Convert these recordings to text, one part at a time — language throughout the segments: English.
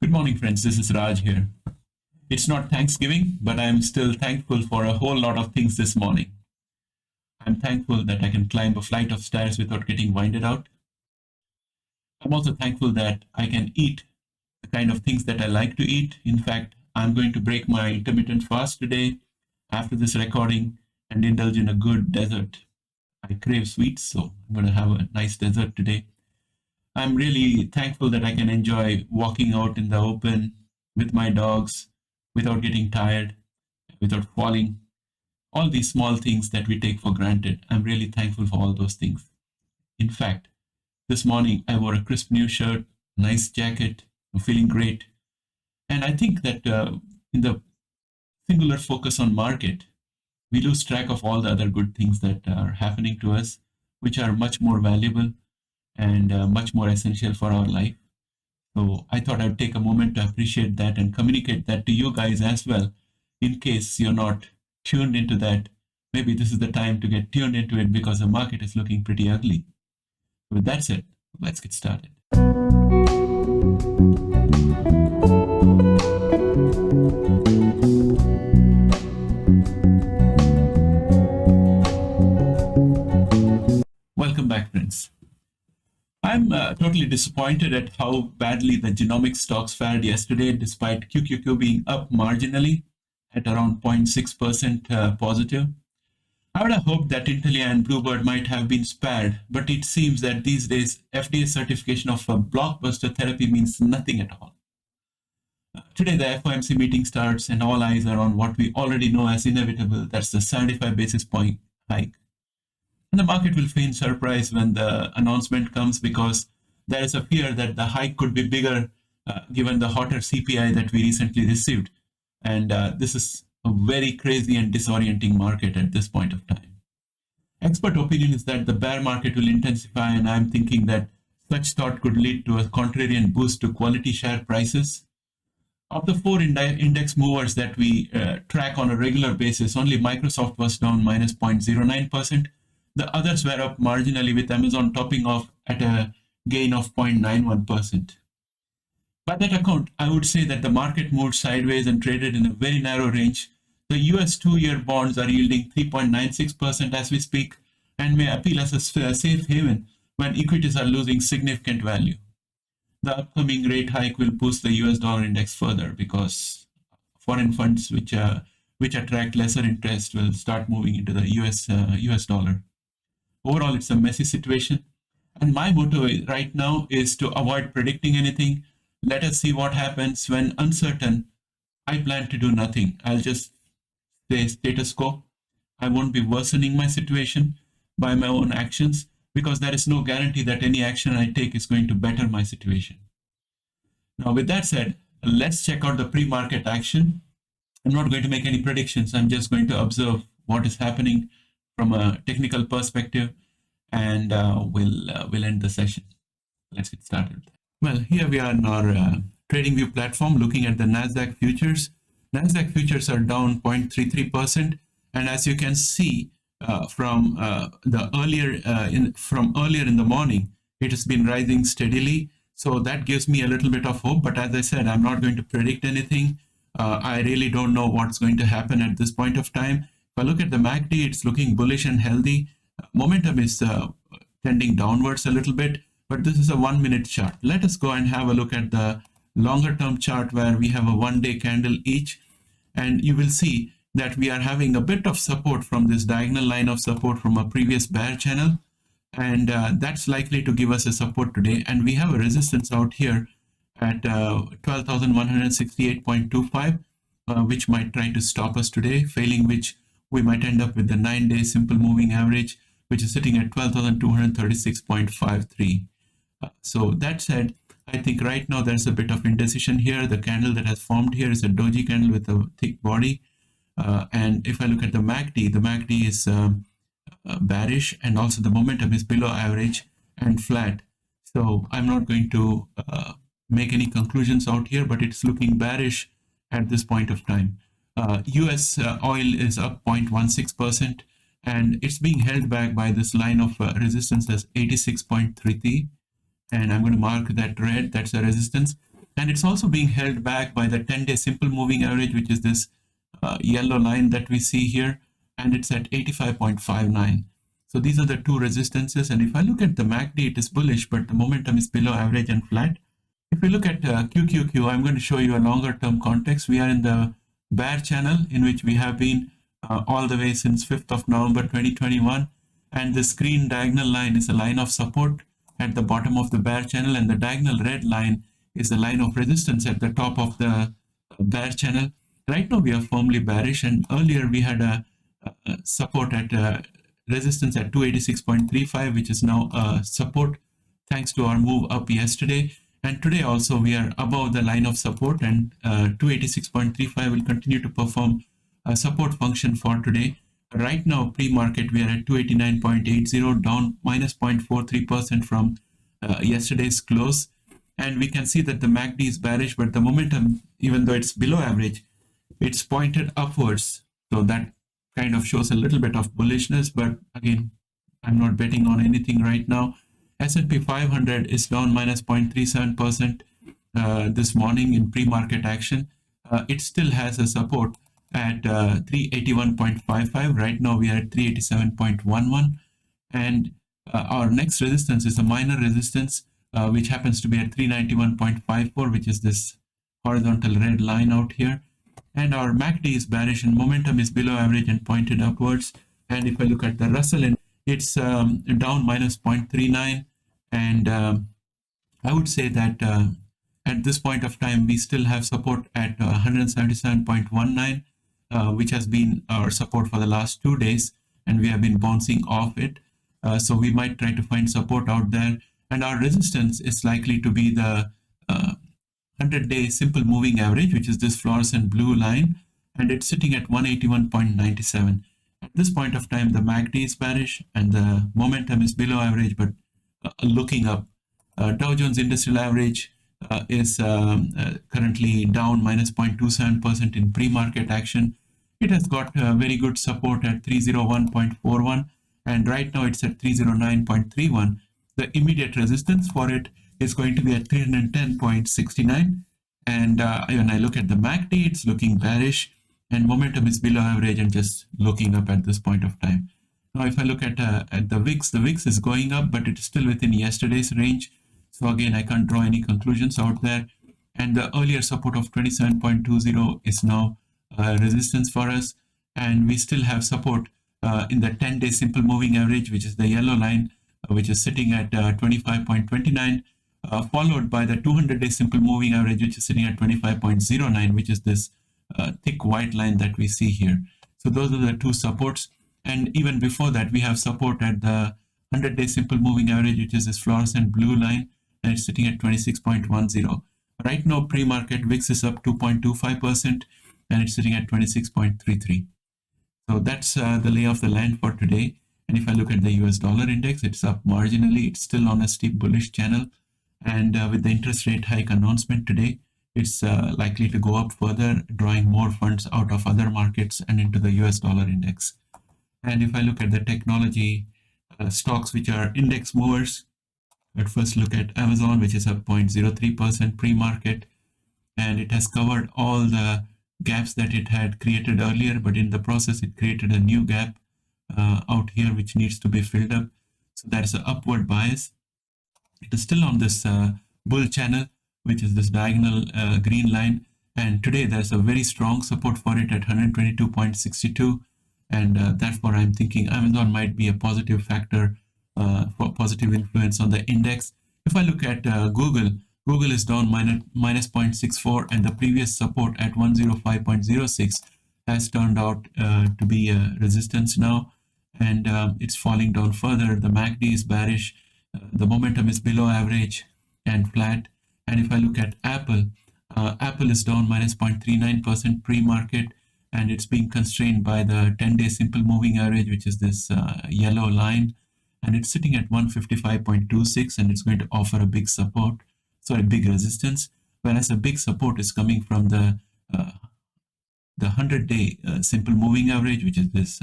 Good morning, friends. This is Raj here. It's not Thanksgiving, but I am still thankful for a whole lot of things this morning. I'm thankful that I can climb a flight of stairs without getting winded out. I'm also thankful that I can eat the kind of things that I like to eat. In fact, I'm going to break my intermittent fast today after this recording and indulge in a good dessert. I crave sweets, so I'm going to have a nice dessert today. I'm really thankful that I can enjoy walking out in the open with my dogs without getting tired, without falling. All these small things that we take for granted. I'm really thankful for all those things. In fact, this morning I wore a crisp new shirt, nice jacket, I'm feeling great. And I think that in the singular focus on market, we lose track of all the other good things that are happening to us, which are much more valuable and much more essential for our life. So I thought I'd take a moment to appreciate that and communicate that to you guys as well, in case you're not tuned into that. Maybe this is the time to get tuned into it because the market is looking pretty ugly. With that said, let's get started. Welcome back, friends. I'm totally disappointed at how badly the Genomics stocks fared yesterday, despite QQQ being up marginally at around 0.6% positive. I would have hoped that Intelia and Bluebird might have been spared, but it seems that these days FDA certification of a blockbuster therapy means nothing at all. Today the FOMC meeting starts and all eyes are on what we already know as inevitable, that's the 75 basis point hike. And the market will feign surprise when the announcement comes because there is a fear that the hike could be bigger given the hotter CPI that we recently received. And this is a very crazy and disorienting market at this point of time. Expert opinion is that the bear market will intensify, and I'm thinking that such thought could lead to a contrarian boost to quality share prices. Of the four index movers that we track on a regular basis, only Microsoft was down minus 0.09%. The others were up marginally, with Amazon topping off at a gain of 0.91%. By that account, I would say that the market moved sideways and traded in a very narrow range. The US 2-year bonds are yielding 3.96% as we speak and may appeal as a safe haven when equities are losing significant value. The upcoming rate hike will boost the US dollar index further because foreign funds which attract lesser interest will start moving into the US dollar. Overall, it's a messy situation. And my motto right now is to avoid predicting anything. Let us see what happens. When uncertain, I plan to do nothing. I'll just stay status quo. I won't be worsening my situation by my own actions because there is no guarantee that any action I take is going to better my situation. Now, with that said, let's check out the pre-market action. I'm not going to make any predictions. I'm just going to observe what is happening from a technical perspective, and we'll end the session. Let's get started. Well, here we are in our TradingView platform looking at the Nasdaq futures. Nasdaq futures are down 0.33%, and as you can see from earlier in the morning, it has been rising steadily. So that gives me a little bit of hope. But as I said, I'm not going to predict anything. I really don't know what's going to happen at this point of time. If I look at the MACD, it's looking bullish and healthy. Momentum is tending downwards a little bit, but this is a 1-minute chart. Let us go and have a look at the longer term chart where we have a 1-day candle each, and you will see that we are having a bit of support from this diagonal line of support from a previous bear channel, and that's likely to give us a support today. And we have a resistance out here at 12,168.25, which might try to stop us today, failing which we might end up with the 9-day simple moving average, which is sitting at 12,236.53. So that said, I think right now there's a bit of indecision here. The candle that has formed here is a doji candle with a thick body. And if I look at the MACD is bearish, and also the momentum is below average and flat. So I'm not going to make any conclusions out here, but it's looking bearish at this point of time. US oil is up 0.16%, and it's being held back by this line of resistance as 86.33, and I'm going to mark that red, that's a resistance. And it's also being held back by the 10-day simple moving average, which is this yellow line that we see here, and it's at 85.59. So these are the two resistances. And if I look at the MACD, it is bullish, but the momentum is below average and flat. If we look at QQQ, I'm going to show you a longer term context. We are in the bear channel in which we have been all the way since 5th of November 2021. And this green diagonal line is a line of support at the bottom of the bear channel, and the diagonal red line is the line of resistance at the top of the bear channel. Right now we are firmly bearish, and earlier we had a support at resistance at 286.35, which is now support thanks to our move up yesterday. And today also we are above the line of support, and 286.35 will continue to perform a support function for today. Right now, pre-market, we are at 289.80, down minus 0.43% from yesterday's close. And we can see that the MACD is bearish, but the momentum, even though it's below average, it's pointed upwards. So that kind of shows a little bit of bullishness, but again, I'm not betting on anything right now. S&P 500 is down minus 0.37% this morning in pre-market action. It still has a support at 381.55. Right now we are at 387.11, and our next resistance is a minor resistance which happens to be at 391.54, which is this horizontal red line out here. And our MACD is bearish and momentum is below average and pointed upwards. And if I look at the Russell, it's down minus 0.39, and I would say that at this point of time we still have support at 177.19, which has been our support for the last 2 days, and we have been bouncing off it. So we might try to find support out there. And our resistance is likely to be the 100-day simple moving average, which is this fluorescent blue line, and it's sitting at 181.97. At this point of time, the MACD is bearish and the momentum is below average, but looking up. Dow Jones Industrial Average is currently down minus 0.27% in pre-market action. It has got very good support at 301.41, and right now it's at 309.31. The immediate resistance for it is going to be at 310.69. And when I look at the MACD, it's looking bearish, and momentum is below average and just looking up at this point of time. Now, if I look at the VIX is going up, but it's still within yesterday's range. So again, I can't draw any conclusions out there. And the earlier support of 27.20 is now resistance for us. And we still have support in the 10-day simple moving average, which is the yellow line, which is sitting at 25.29, followed by the 200-day simple moving average, which is sitting at 25.09, which is this thick white line that we see here. So those are the two supports. And even before that, we have support at the 100-day simple moving average, which is this fluorescent blue line, and it's sitting at 26.10. Right now, pre-market VIX is up 2.25%, and it's sitting at 26.33. So that's the lay of the land for today. And if I look at the US dollar index, it's up marginally. It's still on a steep bullish channel. And with the interest rate hike announcement today, it's likely to go up further, drawing more funds out of other markets and into the US dollar index. And if I look at the technology stocks, which are index movers, at first look at Amazon, which is up 0.03% pre-market, and it has covered all the gaps that it had created earlier, but in the process, it created a new gap out here, which needs to be filled up. So there's an upward bias. It is still on this bull channel, which is this diagonal green line. And today there's a very strong support for it at 122.62. And therefore, I'm thinking Amazon might be a positive factor for positive influence on the index. If I look at Google is down minus 0.64, and the previous support at 105.06 has turned out to be a resistance now, and it's falling down further. The MACD is bearish. The momentum is below average and flat. And if I look at Apple, Apple is down minus 0.39% pre-market, and it's being constrained by the 10-day simple moving average, which is this yellow line, and it's sitting at 155.26, and it's going to offer a big support, so a big resistance, whereas a big support is coming from the 100-day simple moving average, which is this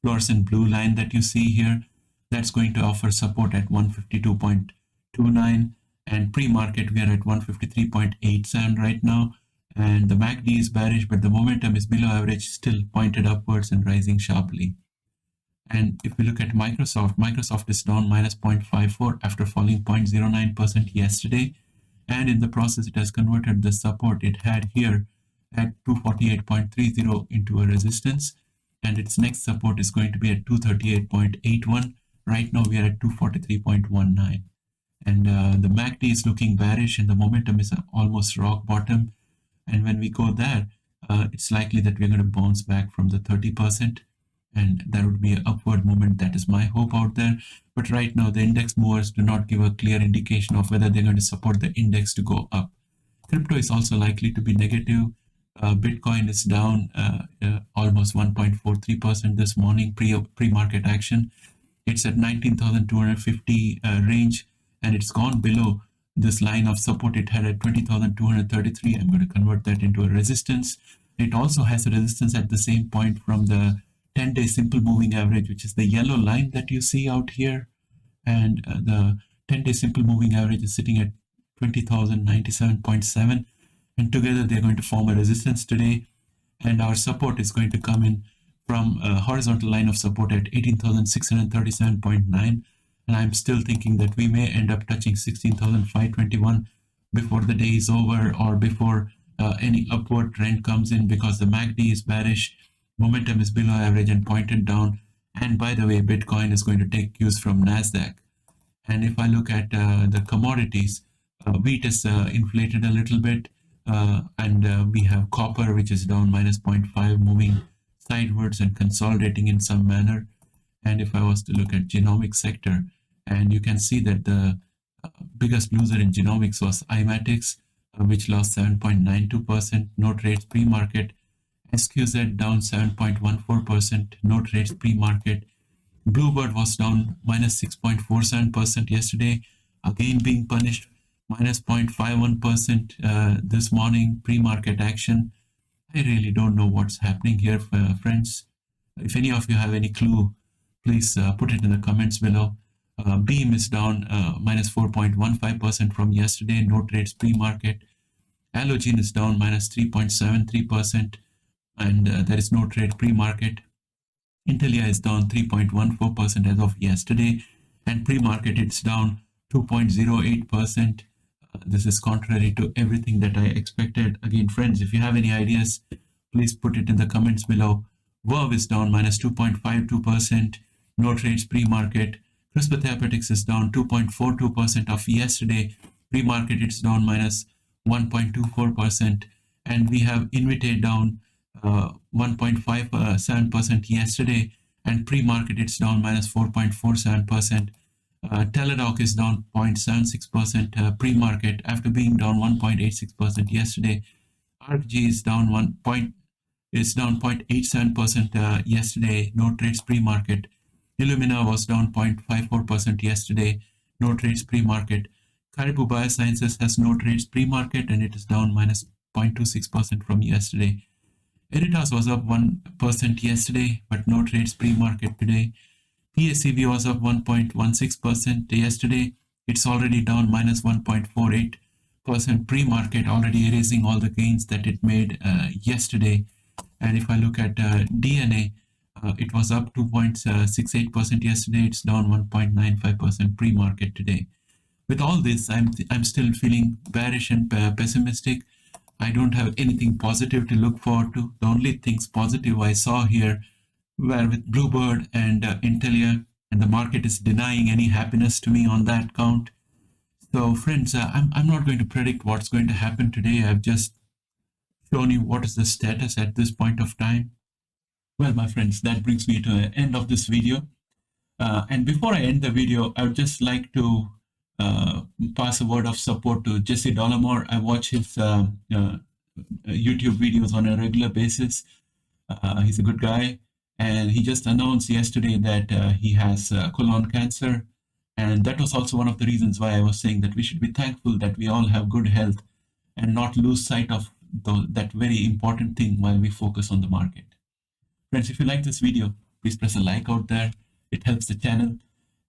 fluorescent blue line that you see here. That's going to offer support at 152.29, And pre-market, we are at 153.87 right now. And the MACD is bearish, but the momentum is below average, still pointed upwards and rising sharply. And if we look at Microsoft is down minus 0.54 after falling 0.09% yesterday. And in the process, it has converted the support it had here at 248.30 into a resistance. And its next support is going to be at 238.81. Right now, we are at 243.19. And the MACD is looking bearish and the momentum is almost rock bottom. And when we go there, it's likely that we're going to bounce back from the 30%. And there would be an upward movement. That is my hope out there. But right now, the index movers do not give a clear indication of whether they're going to support the index to go up. Crypto is also likely to be negative. Bitcoin is down almost 1.43% this morning, pre-market action. It's at 19,250 range, and it's gone below this line of support it had at 20,233. I'm going to convert that into a resistance. It also has a resistance at the same point from the 10-day simple moving average, which is the yellow line that you see out here. And the 10-day simple moving average is sitting at 20,097.7. And together they're going to form a resistance today. And our support is going to come in from a horizontal line of support at 18,637.9. And I'm still thinking that we may end up touching 16,521 before the day is over or before any upward trend comes in, because the MACD is bearish, momentum is below average and pointed down. And by the way, Bitcoin is going to take cues from Nasdaq. And if I look at the commodities, wheat is inflated a little bit, and we have copper, which is down minus 0.5, moving sidewards and consolidating in some manner. And if I was to look at genomic sector, and you can see that the biggest loser in genomics was IMATIX, which lost 7.92%, no trades pre-market. SQZ down 7.14%, no trades pre-market. Bluebird was down minus 6.47% yesterday, again being punished, minus 0.51% this morning, pre-market action. I really don't know what's happening here, friends. If any of you have any clue, please put it in the comments below. Beam is down minus 4.15% from yesterday, no trades pre-market. Allogene is down minus 3.73%, and there is no trade pre-market. Intelia is down 3.14% as of yesterday, and pre-market it's down 2.08%. This is contrary to everything that I expected. Again, friends, if you have any ideas, please put it in the comments below. Verve is down minus 2.52%, no trades pre-market. CRISPR Therapeutics is down 2.42% of yesterday. Pre-market it's down minus 1.24%, and we have Invitae down 1.57% yesterday, and pre-market it's down minus 4.47%. Teladoc is down 0.76% pre-market after being down 1.86% yesterday. ArcG is down 0.87% yesterday, no trades pre-market. Illumina was down 0.54% yesterday, no trades pre-market. Caribou Biosciences has no trades pre-market, and it is down minus 0.26% from yesterday. Editas was up 1% yesterday, but no trades pre-market today. PACV was up 1.16% yesterday. It's already down minus 1.48% pre-market, already erasing all the gains that it made yesterday. And if I look at DNA, it was up 2.68% yesterday. It's down 1.95% pre-market today. With all this, I'm still feeling bearish and pessimistic. I don't have anything positive to look forward to. The only things positive I saw here were with Bluebird and Intelia, and the market is denying any happiness to me on that count. So friends, I'm not going to predict what's going to happen today. I've just shown you what is the status at this point of time. Well, my friends, that brings me to the end of this video. And before I end the video, I would just like to pass a word of support to Jesse Dollamore. I watch his YouTube videos on a regular basis. He's a good guy, and he just announced yesterday that he has colon cancer. And that was also one of the reasons why I was saying that we should be thankful that we all have good health and not lose sight of that very important thing while we focus on the market. Friends, if you like this video, please press a like out there. It helps the channel.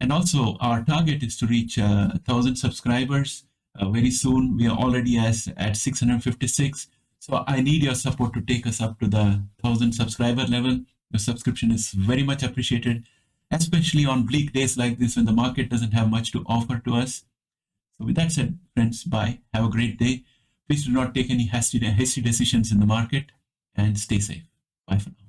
And also, our target is to reach 1,000 subscribers very soon. We are already at 656. So I need your support to take us up to the 1,000 subscriber level. Your subscription is very much appreciated, especially on bleak days like this when the market doesn't have much to offer to us. So with that said, friends, bye. Have a great day. Please do not take any hasty decisions in the market and stay safe. Bye for now.